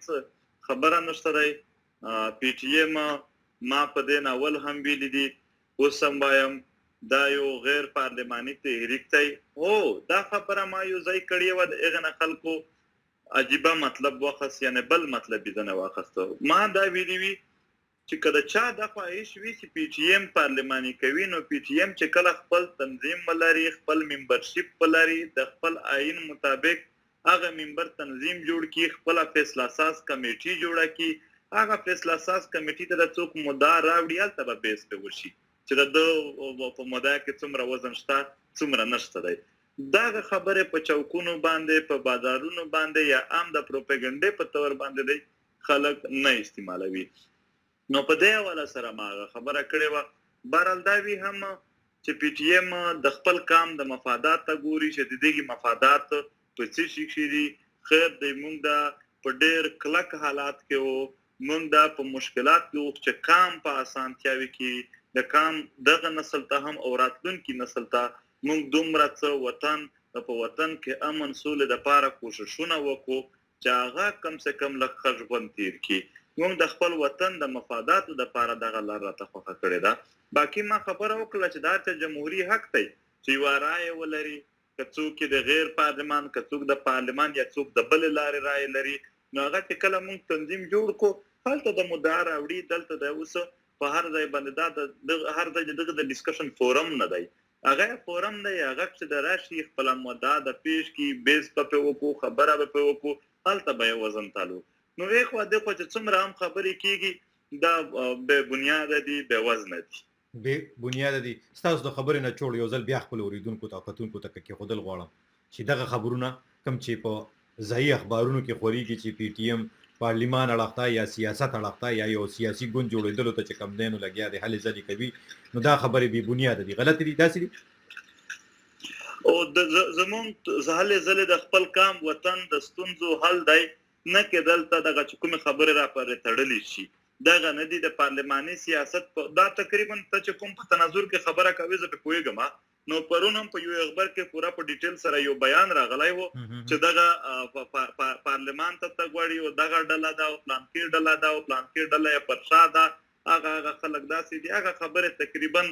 هیڅ خبره نشته دی. پی ټی ایم ما په دې اول هم ویلي دي، اوس هم وایم دا یو غیر پارلماني تحریک دی. دا خبره ما یو ځای کړې وه، د هغې نه خلکو عجیبه مطلب واخست، یعنې بل مطلب یې ځنه واخسته. ما دا ویلي وي چې که د چا د خواهش وي چې پی ټی ایم پارلماني کوي، نو پی ټی ایم چې کله خپل تنظیم ولري، خپل ممبرشپ ولري، د خپل آئین مطابق هغه ممبر تنظیم جوړ کړي، خپله فیصله ساز کمیټي جوړه کړي، هغه فیصله ساز کمیټي ته د څوک مدعا راوړي، هلته به بحث پرې وشي چې د ده په مدعا کې څومره وزن شته څومره نشته دی. دغه خبرې په چوکونو باندې، په بازارونو باندې یا عام د پروپاګنډې په تور باندې دی خلک نه استعمالوي. نو په دې حواله سره ما خبره کړې وه. بهرحال دا وي هم چې پی ټی ایم د خپل کام د مفادات ته ګوري چې د دغې مفادات په څه شي کښې دي. خیر دی، موږ دا په ډېر کلک حالات کې وو، موږ دا په مشکلات کې وو چې کام په اسانتیاوي کې د کام دغه نسل ته هم او راتلونکي نسل ته موږ دومره څه وطن په وطن کې امن سولې دپاره کوششونه وکړو چې هغه کم سے کم لږ ښه ژوند تېر کړي. موږ د خپل وطن د مفاداتو دپاره دغه لار راته خوښه کړې ده. باقي ما خبره وکړله چې دا هر جمهوري حق دی چې یوه رایه ولري، که څوک د غیر پارلمان، که څوک د پارلمان، یا څوک د بلې لارې رایې لري، نو هغه چې کله موږ تنظیم جوړ کړو هلته د مدعا راوړي. دلته د اوس په هر ځای باندې دا هر ځای دغه د ډسکشن فورم نه دی، هغه فورم دی، هغه چې د راشي خپله مدعا د پیش کړي، بیس به پرې وکړو، خبره به پرې وکړو، هلته به یې وزن تالو. نو یې خوا دې خوا چې څومره هم خبرې کېږي دا بې بنیاده دي، بې وزنه دي. بې بنیاده دي. ستاسو د خبرې نه چوړ یو ځل بیا خپلو اورېدونکو ته او کتونکو ته کېښودل غواړم چې دغه خبرونه کوم چې په ځایي اخبارونو کې خورېږي چې پی ټي ایم پارلمان اړخ ته یا سیاست اړخ ته یا یو سیاسي ګوند جوړېدلو ته چې کوم دی نو لګیا دی هلې ځلې کوي، نو دا خبرې بې بنیاده دي، غلطې دي، داسې دي. او زمونږ هلې ځلې د خپل کام وطن د ستونزو حل دی، نه کې دلته دغه چې کومې خبرې را پرې تړلی شي، دغه نه دي. د پارلماني سیاست دا تقریبا ته چې کوم په تناظر کې خبره کوي زه پرې پوهېږم. نو پرون هم په یو اخبار کې پوره په ډیټیل سره یو بیان راغلی و چې دغه پارلمان ته تګ غواړي او دغه ډله ده او پلانکي ډله ده او پلانکي ډله یې پر شا ده، هغه خلک داسې دي. هغه خبرې تقریبا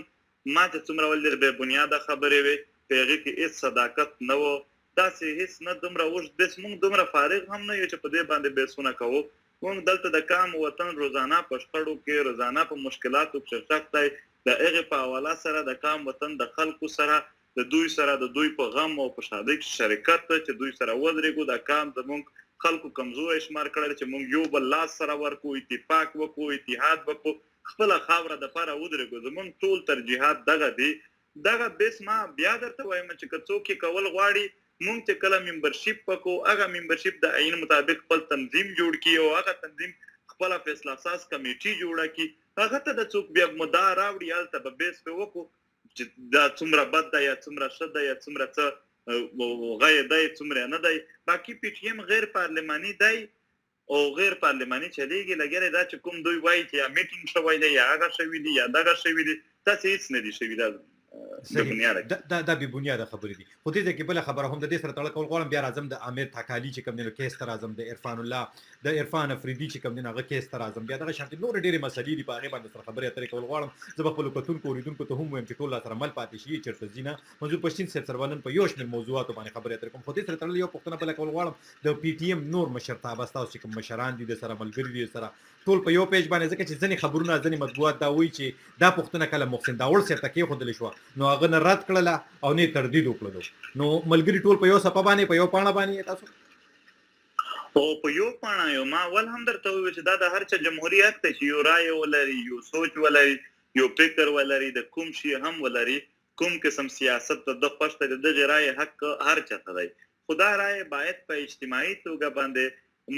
ما چې څومره ولې بې بنیاده خبرې وې، په هغې کې هېڅ صداقت نه و، داسې هېڅ نه دومره اوږد بحث. موږ دومره فارغ هم نه یو چې په دې باندې بحثونه کوو. موږ دلته د کام وطن روزانه په شخړو کې، روزانه په مشکلاتو کې شک دی. د هغې په حواله سره د کام وطن د خلکو سره، د دوی په غم او په شادۍ کې شرکت چې دوی سره ودرېږو. د کام زموږ خلکو کمزوری شمار کړی چې موږ یو بل لاس سره ورکړو، اتفاق وکړو، اتحاد وکړو، خپله خاوره دپاره ودرېږو. زموږ ټول ترجیحات دغه دي. دغه بحث ما بیا درته وایم چې که څوک یې کول غواړي، مونږ چې کله ممبرشپ وکړو، هغه ممبرشپ د آئین مطابق خپل تنظیم جوړ کړي او هغه تنظیم خپله فیصله ساز کمیټي جوړه کړي، هغه ته د څوک بیا مدعا راوړي، هلته به بحث پرې وکړو چې دا څومره بد ده یا څومره ښه ده یا څومره څه غیر دی څومره نه دی. باقي پی ټي ایم غیر پارلماني دی او غیر پارلماني چلیږي. لګیا دا چې کوم دوی وایي چې یا میټینګ شوی دی یا هغه شوي دي یا دغه شوي دي، داسې هېڅ نه دي شوي. دا دا بې بنیاده خبرې دي. خو دې ځای کې بله خبره هم د دې سره تړل کول غواړم. بیا راځم د عامر تاکالي چې کوم دی نو کیس ته راځم، د عرفان الله، د عرفان افریدي چې کوم دی نو هغه کیس ته راځم. بیا دغه شانتې نورې ډېرې مسلې دي، په هغې باندې سره خبرې اترې کول غواړم. زه به خپلو کتونکو اورېدونکو ته هم وایم چې ټول راسره مل پاتې شي، چېرته ځي نه. منظور پښتین صاحب سره به نن په یو شمېر موضوعاتو باندې خبرې اترې کوم. خو دې سره تړلې یو پوښتنه بله کول غواړم. د پی ټي ایم نور مشرتابه ستاسو چې کوم مشران دي د سره ملګري دي سره ټول په یو پیج باندې، ځکه چې ځینې خبرونه ځینې مطبوعات دا وایي چې دا پوښتنه کله محسن داوړ صاحب ته کېښودلې شوه نو هغه نه رد کړله او نه یې تردید وکړلو. نو ملګري ټول په یو صفحه باندې، په یو پاڼه باندې تاسو او په یو پاڼه یو. ما اول هم درته وویل چې دا د هر چا جمهوري حق دی چې یو رایه ولري، یو سوچ ولري، یو فکر ولري، د کوم شي هم ولري، کوم قسم سیاست ته د خوښ دی، د دغې رایې حق هر چا ته دی. خو دا رایې باید په اجتماعي توګه باندې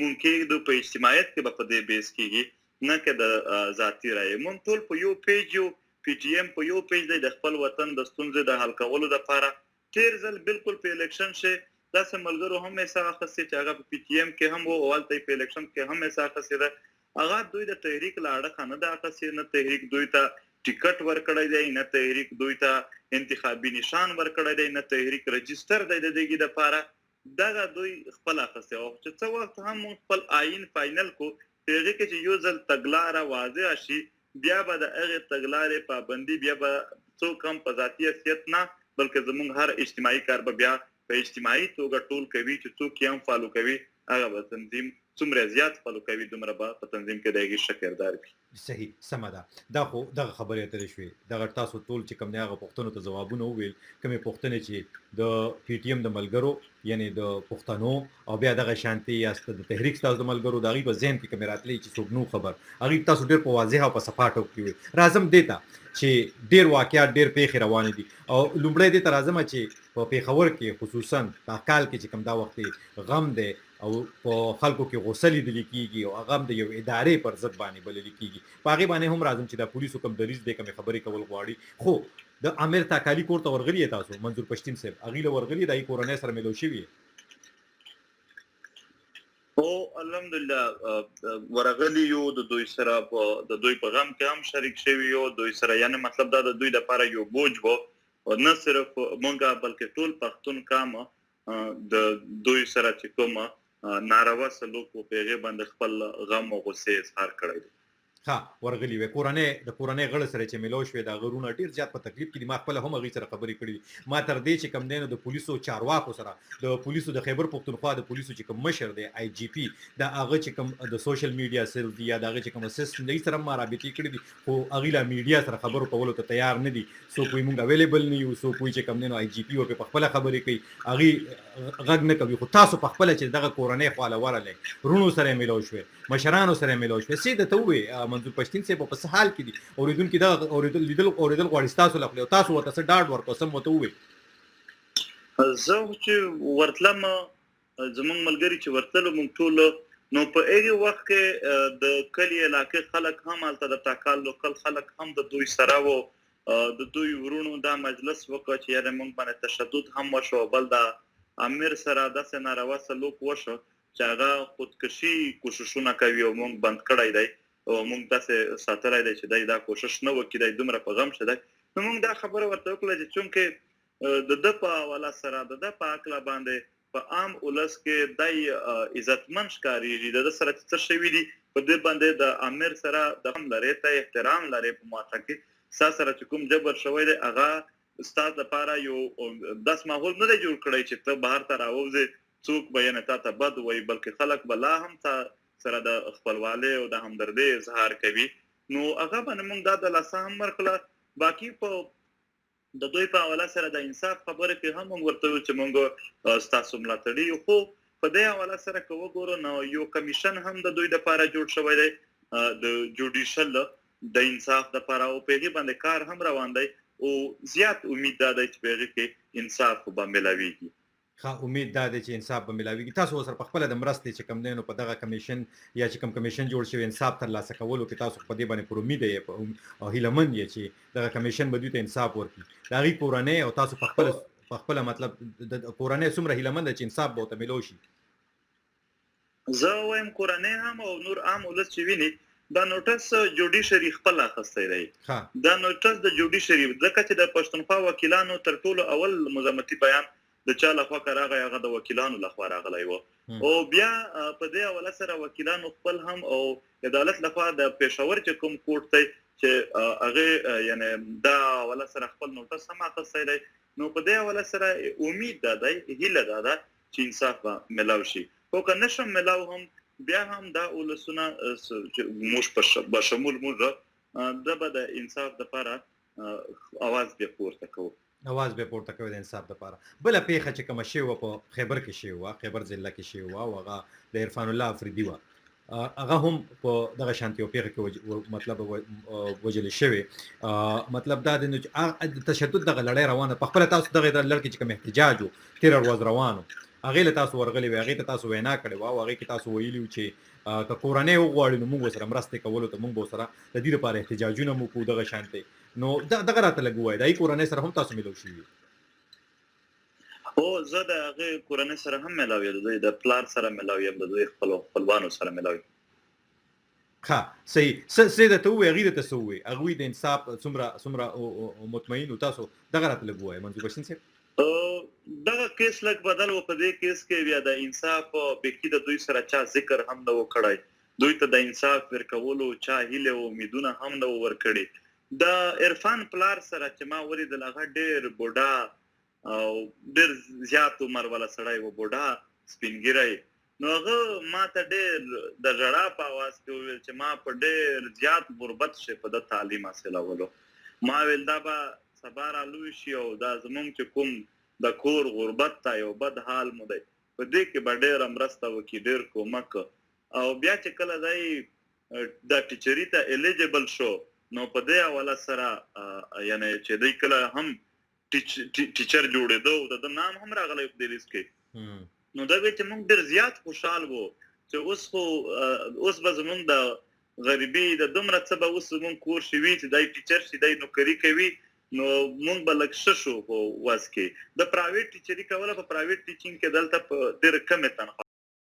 مونږ کېږدو، په اجتماعیت کې به په دې بحث کېږي، نه که د ذاتي رایې. مونږ ټول په یو پیج یو، پی ټي ایم په یو پیج دی د خپل وطن د ستونزې د حل کولو دپاره. تېر ځل بالکل په الیکشن شي داسې ملګرو هم حصه اخیستې چې هغه په پی ټي ایم کې هم و او هلته یې په الیکشن کې هم حصه اخیستې ده. هغه دوی د تحریک له اړخه نه ده اخیستې، نه تحریک دوی ته ټیکټ ورکړی دی، نه تحریک دوی ته انتخابي نشان ورکړی دی، نه تحریک رجسټر دی د دې دپاره. دغه دوی خپل اخسته او چې څو وخت هم موږ خپل آئین فائنل کو پیغه کې چې یو ځل تګلاره واضح شي بیا به د هغه تګلارې پابندي بیا به څوک هم په ذاتي حیثیت نه بلکې زموږ هر اجتماعي کار به بیا په اجتماعي توګه ټول کوي چې څوک یې هم فالو کوي هغه به تنظیم څومره زیات فالو کوي دومره به په تنظیم کې دغه شکردار وي. صحیح سم ده دا خو دغه خبرې اترې شوې دغه تاسو ټول چې کوم نه هغه پښتنو ته جوابونه وویل کومې پښتنې چې د پی ټی ایم د ملګرو یعنی د پښتنو او بیا دغه شانتي یاست د تحریک تاسو د ملګرو دغه په ذهن کې کمراتلی چې څوک نو خبر هغه تاسو ډېر په واضح او په صفاټو کې راځم دیتا چې ډېر واقعیات ډېر پیښې روان دي او لومړی دې ته راځم چې په پیښور کې خصوصا په کال کې چې کوم دا وخت غم دی او په خلکو کې غوسه لیدل کېږي او هغه د یو ادارې پر ضد باندې بلل کېږي په هغې باندې هم راځم چې د پولیسو کوم دریځ دی کومې خبرې کول غواړي خو د امیر تاکالي کور ته ورغلي تاسو منظور پښتین صاحب هغې له ورغلي د کورنۍ سره ملو شوي او الحمدلله ورغلی یو د دوی سره د دوی په غم کې هم شریک شوی یو دوی سره یعنی مطلب دا د دوی لپاره یو بوج وو او نه صرف مونږه بلکې ټول پښتون کامه د دوی سره چې کومه ناروا سلوک په پیغه باندې خپل غم او غصه اظهار کړی دی. ها ورغلی و کورنۍ غړ سره چې ملو شوې دا غرونه ډیر زیات په تکلیف کې ما خپل هم غي سره خبرې کړې ما تر دې چې کم دینو د پولیسو چارواکو سره د پولیسو د خیبر پختونخوا د پولیسو چې کوم مشر دی آی جی پی دا هغه چې کوم د سوشل میډیا سره دی یا دا هغه چې کوم سیستم دی سره ما رابطې کړې دي خو هغه لا میډیا سره خبرو کولو ته تیار نه دي سو کوئی مونږ اویلیبل نه یو سو کوئی چې کم دینو آی جی پی او په خپل خبرې کوي هغه غږ نه کوي خو تاسو په خپل چې دغه کورنۍ خواله ورلې رونو سره ملو شوې مشرانو سره ملو شوې سیده ته وې منظور پښتین صاحب په حال کې دي اوریدونکو دا اوریدل غواړي تاسو لخوا تاسو ورته څه ډاډ ورکو سم وته وې زه چې ورتلم زمونږ ملګری چې ورتلو مونږ ټول نو په هغه وخت کې د کلی علاقې خلک هم الته د ټاکال لوکل خلک هم د دوی سره وو د دوی ورونو دا مجلس وکړ چې یاره مونږ باندې تشدد هم وشو بل دا امیر سره د ناروا سلوک وشو چې هغه خودکشي کوششونه کوي او مونږ بند کړی دی او موږ تاسو ساتلای دی چې دا کوشش نه وکړي دومره په غم شته نو موږ دا خبره ورته وکړه چې چونکه د په حواله سره د په عقل باندې په عام ولس کې د عزتمن ښکاریږي د سره څه شوی دی په دې باندې د امیر سره د هم لري ته احترام لري په ماته کې سره کوم جبر شوی دی هغه استاد لپاره یو داس ماحول نه جوړ کړی چې ته بهر ته راوځي څوک بیان ته بد وای بلکې خلک بلا هم سره د خپلواله او د همدردی اظهار کوي نو هغه باندې موږ د لاسه هم ورکړه باقی په د دوی په حواله سره د انصاف خبره کې هم ورته چې موږ تاسو ملاتړي خو په دې حواله سره کوو ګورو نو یو کمیشن هم د دوی لپاره جوړ شوی دی د جوډیشل د انصاف لپاره او په دې باندې کار هم روان دی او زیات امید ده چې په دې کې انصاف به ملاويږي ښه امید دا دی چې انصاف به ملاويږي تاسو سره په خپل د مرستې چې کم دینو په دغه کمیشن یا چې کم کمیشن جوړ شوی انصاف ترلاسه کولو کې تاسو په دې باندې پر امید یې او هیلمن یې چې دغه کمیشن به دوی ته انصاف ورکړي دا غي کورنۍ او تاسو په خپل مطلب د کورنۍ څومره هیلمن چې انصاف به ته ملو شي زه وایم کورنۍ هم او نور عام ولس چې ویني دا نوټس جوډیشري خپل اخستې دی دا نوټس د جوډیشري ځکه چې د پښتونخوا وکیلانو تر ټولو اول مزامتي بیان د چا لخوا راغی هغه د وکیلانو لخوا راغلی و او بیا په دې حواله سره وکیلانو خپل هم او عدالت لخوا د پېښور چې کوم کوټ ته چې هغه یعنی دا حواله سره خپل نوټس هم اخیستی دی نو په دې حواله سره امید ده دی هیله ده چې انصاف به ملاو شي خو که نشم ملاو هم بیا هم دا ولسونه موږ په شمول موږ د انصاف لپاره اواز به پورته کوو اواز به پورته کوي د انصاف لپاره بل پیښه چې کوم شی و په خیبر کې شی و خیبر ضلع کې شی و او هغه د عرفان الله افریدي و هغه هم په دغه شانتي پیښه کې مطلب وجل شوی مطلب دا د تشدد دغه لړۍ روانه په خپل تاسو دغه لړ کې چې کوم احتجاج و تیر ورځ روانو هغه له تاسو ورغلی وي هغه ته تاسو وینا کړې و هغه کې تاسو ویلی چې که کورنۍ وغواړي نو موږ سره مرسته کولو ته موږ سره د دې لپاره احتجاجونه مو کو دغه شانتي نو دغه راته لګوي دای کورنۍ سره هم تاسو ملو شي او زه د هغه کورنۍ سره هم ملاوي د پلار سره ملاوي د دوی خپلوانو سره ملاوي ها صحیح د ته وی غیره ته سوې هغه د انصاف څومره مطمئن او تاسو دغه راته لګوي منځو بشین سي دغه کیس لک بدل و په دې کیس کې بیا د انصاف بکی د دوی سره چا ذکر هم نه وکړای دوی ته د انصاف ورکولو چا هیله او امیدونه هم نه ورکړي د عرفان پلار سره چې ما ورید لغه ډیر بوډا او ډیر زیات عمر ولا سړی و بوډا سپینګری نو هغه ما ته ډیر د جړا په आवाज کې ویل چې ما په ډیر زیات غربت شه په د تعلیم حاصلولو ما ویل دا به سبا رالوی شي او دا زمونږ چې کوم د کور غربت ته یو بد حال مو دی په دې کې به ډېره مرسته وکړي ډېر کومک او بیا چې کله دی د ټیچري ته الیجیبل شو نو په دې حواله سره یعنی چې دی کله هم ټیچر جوړېدو د نام هم راغلی په دې لیست کې نو دا چې موږ ډېر زیات خوشحال وو چې اوس به زمونږ د غریبي د دومره څه به اوس زمونږ کور شي وي چې دی ټیچر شي دی نوکري کوي نو مونږ به لږ ښه شو په واس کې د پرایویټ ټیچري کوله په پرایویټ ټیچینګ کې دلته په ډېره کمې تنخوا